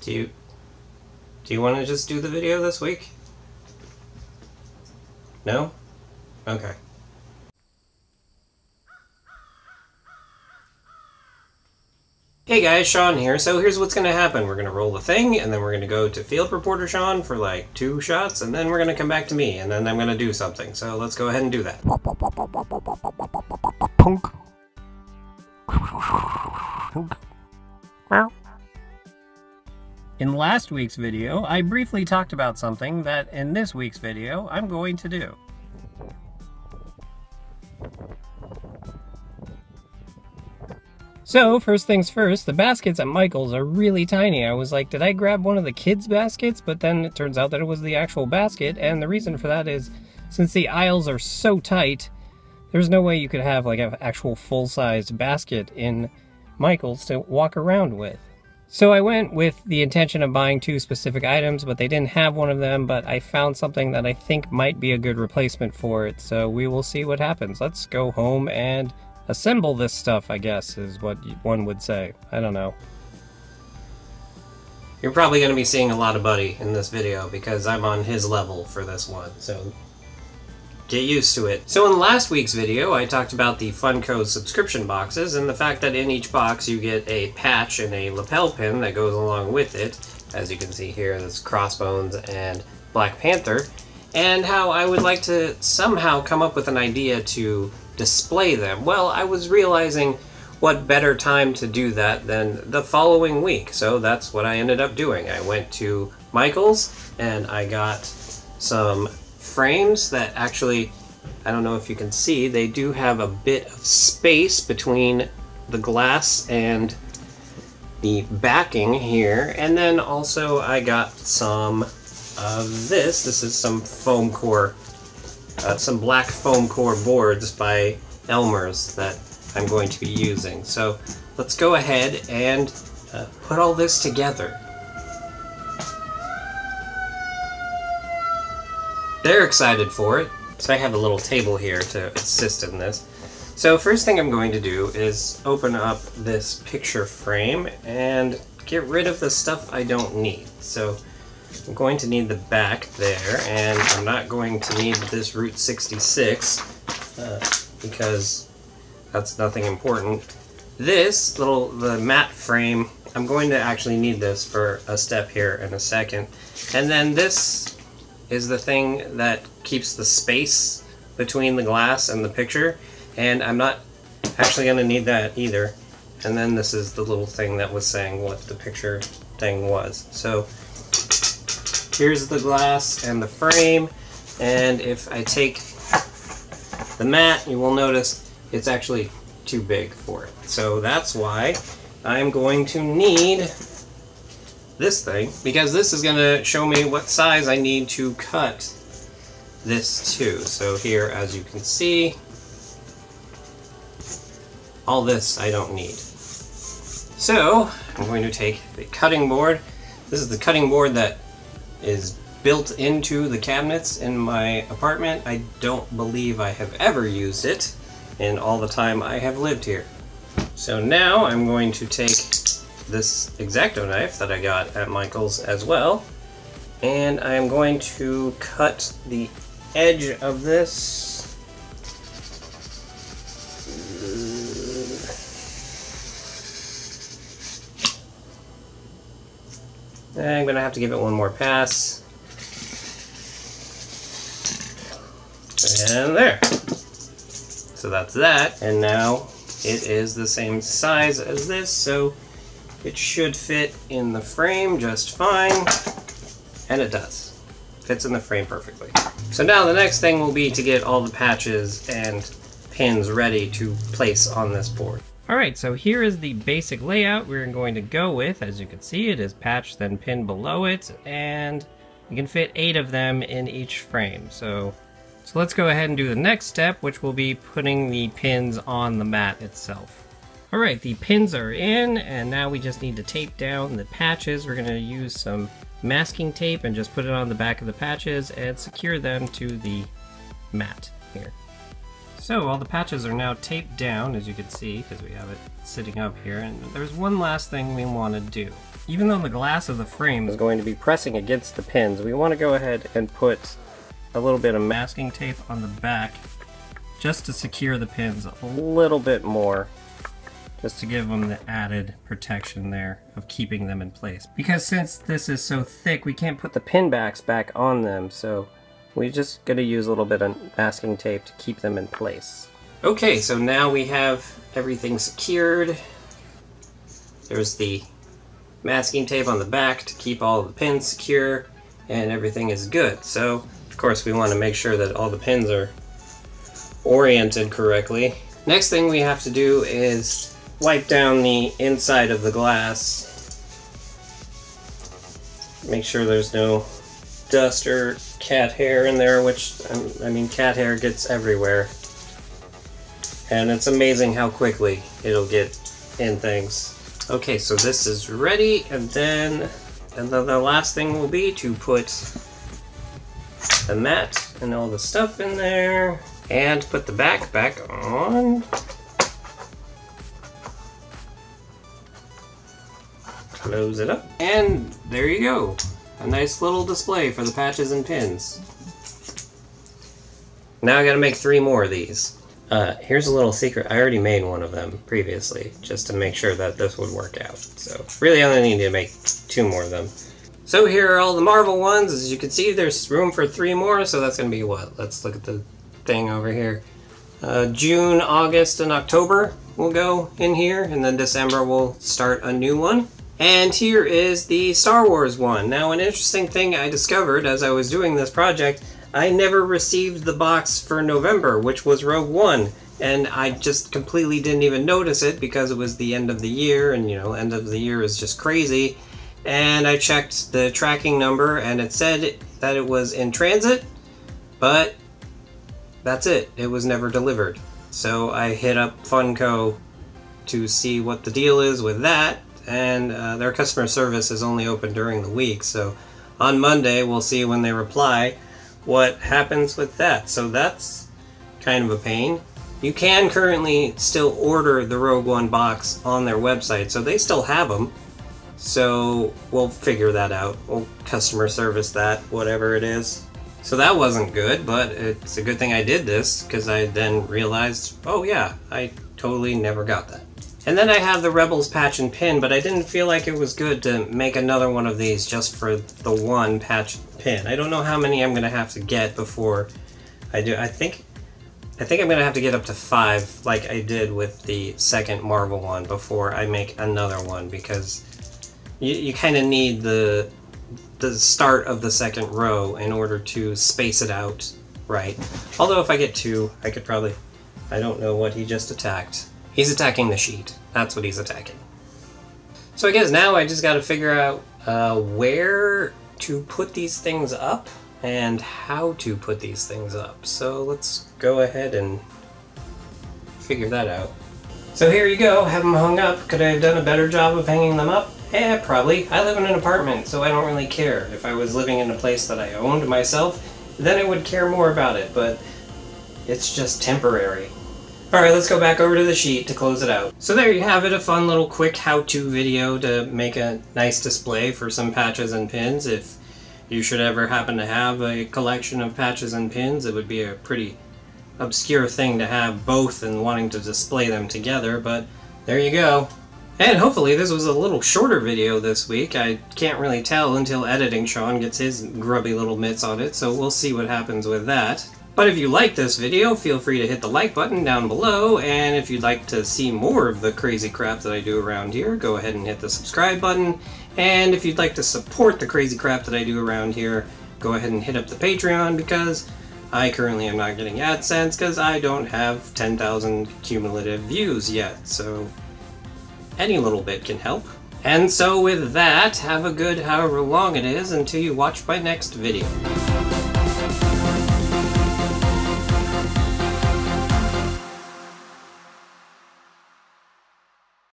Do you want to just do the video this week? No? Okay. Hey guys, Sean here. So here's what's going to happen. We're going to roll the thing, and then we're going to go to Field Reporter Sean for like 2 shots, and then we're going to come back to me, and then I'm going to do something. So let's go ahead and do that. Punk. In last week's video, I briefly talked about something that in this week's video, I'm going to do. So, first things first, the baskets at Michael's are really tiny. I was like, did I grab one of the kids' baskets? But then it turns out that it was the actual basket, and the reason for that is, since the aisles are so tight, there's no way you could have like an actual full-sized basket in Michael's to walk around with. So I went with the intention of buying 2 specific items, but they didn't have one of them, but I found something that I think might be a good replacement for it, so we will see what happens. Let's go home and assemble this stuff, I guess, is what one would say. I don't know. You're probably going to be seeing a lot of Buddy in this video because I'm on his level for this one, so get used to it. So in last week's video, I talked about the Funko subscription boxes and the fact that in each box you get a patch and a lapel pin that goes along with it. As you can see here, there's Crossbones and Black Panther, and how I would like to somehow come up with an idea to display them. Well, I was realizing what better time to do that than the following week, so that's what I ended up doing. I went to Michael's and I got some frames that actually, I don't know if you can see, they do have a bit of space between the glass and the backing here. And then also I got some of this. This is some foam core, some black foam core boards by Elmer's that I'm going to be using. So let's go ahead and put all this together. They're excited for it, so I have a little table here to assist in this. So first thing I'm going to do is open up this picture frame and get rid of the stuff I don't need. So I'm going to need the back there, and I'm not going to need this Route 66 because that's nothing important. This the matte frame, I'm going to actually need this for a step here in a second. And then this is the thing that keeps the space between the glass and the picture, and I'm not actually going to need that either. And then this is the little thing that was saying what the picture thing was. So here's the glass and the frame, and if I take the mat, you will notice it's actually too big for it. So that's why I'm going to need this thing, because this is going to show me what size I need to cut this to. So here, as you can see, all this I don't need. So I'm going to take the cutting board. This is the cutting board that is built into the cabinets in my apartment. I don't believe I have ever used it in all the time I have lived here. So now I'm going to take this X-Acto knife that I got at Michael's as well, and I'm going to cut the edge of this. I'm going to have to give it one more pass. And there. So that's that, and now it is the same size as this, so it should fit in the frame just fine, and it does. Fits in the frame perfectly. So now the next thing will be to get all the patches and pins ready to place on this board. Alright, so here is the basic layout we're going to go with. As you can see, it is patch, then pin below it, and you can fit 8 of them in each frame. So let's go ahead and do the next step, which will be putting the pins on the mat itself. Alright, the pins are in, and now we just need to tape down the patches. We're going to use some masking tape and just put it on the back of the patches and secure them to the mat here. So all the patches are now taped down, as you can see, because we have it sitting up here, and there's one last thing we want to do. Even though the glass of the frame is going to be pressing against the pins, we want to go ahead and put a little bit of masking tape on the back just to secure the pins a little bit more, just to give them the added protection there of keeping them in place. Because since this is so thick, we can't put the pin backs back on them, so we're just going to use a little bit of masking tape to keep them in place. Okay, so now we have everything secured. There's the masking tape on the back to keep all the pins secure, and everything is good. So, of course, we want to make sure that all the pins are oriented correctly. Next thing we have to do is wipe down the inside of the glass. Make sure there's no dust or cat hair in there, which, I mean, cat hair gets everywhere. And it's amazing how quickly it'll get in things. Okay, so this is ready, and then the last thing will be to put the mat and all the stuff in there, and put the back on. Close it up, and there you go. A nice little display for the patches and pins. Now I gotta make 3 more of these. Here's a little secret. I already made one of them previously, just to make sure that this would work out. So, really I only need to make 2 more of them. So here are all the Marvel ones. As you can see, there's room for 3 more, so that's gonna be what? Let's look at the thing over here. June, August, and October will go in here, and then December we'll start a new one. And here is the Star Wars one. Now, an interesting thing I discovered as I was doing this project, I never received the box for November, which was Rogue One, and I just completely didn't even notice it because it was the end of the year, and you know, end of the year is just crazy. And I checked the tracking number, and it said that it was in transit, but that's it. It was never delivered. So I hit up Funko to see what the deal is with that, and their customer service is only open during the week, so on Monday we'll see when they reply what happens with that. So that's kind of a pain. You can currently still order the Rogue One box on their website, so they still have them. So we'll figure that out. We'll customer service that, whatever it is. So that wasn't good, but it's a good thing I did this, because I then realized, oh yeah, I totally never got that. And then I have the Rebels patch and pin, but I didn't feel like it was good to make another one of these just for the one patch and pin. I don't know how many I'm going to have to get before I do. I think I'm going to have to get up to 5 like I did with the second Marvel one before I make another one, because you kind of need the start of the second row in order to space it out right. Although if I get 2, I could probably... I don't know what he just attacked. He's attacking the sheet. That's what he's attacking. So I guess now I just got to figure out where to put these things up and how to put these things up. So let's go ahead and figure that out. So here you go, have them hung up. Could I have done a better job of hanging them up? Yeah, probably. I live in an apartment, so I don't really care. If I was living in a place that I owned myself, then I would care more about it, but it's just temporary. Alright, let's go back over to the sheet to close it out. So there you have it, a fun little quick how-to video to make a nice display for some patches and pins. If you should ever happen to have a collection of patches and pins, it would be a pretty obscure thing to have both and wanting to display them together, but there you go. And hopefully this was a little shorter video this week. I can't really tell until editing Sean gets his grubby little mitts on it, so we'll see what happens with that. But if you like this video, feel free to hit the like button down below, and if you'd like to see more of the crazy crap that I do around here, go ahead and hit the subscribe button. And if you'd like to support the crazy crap that I do around here, go ahead and hit up the Patreon, because I currently am not getting AdSense because I don't have 10,000 cumulative views yet, so any little bit can help. And so with that, have a good however long it is until you watch my next video.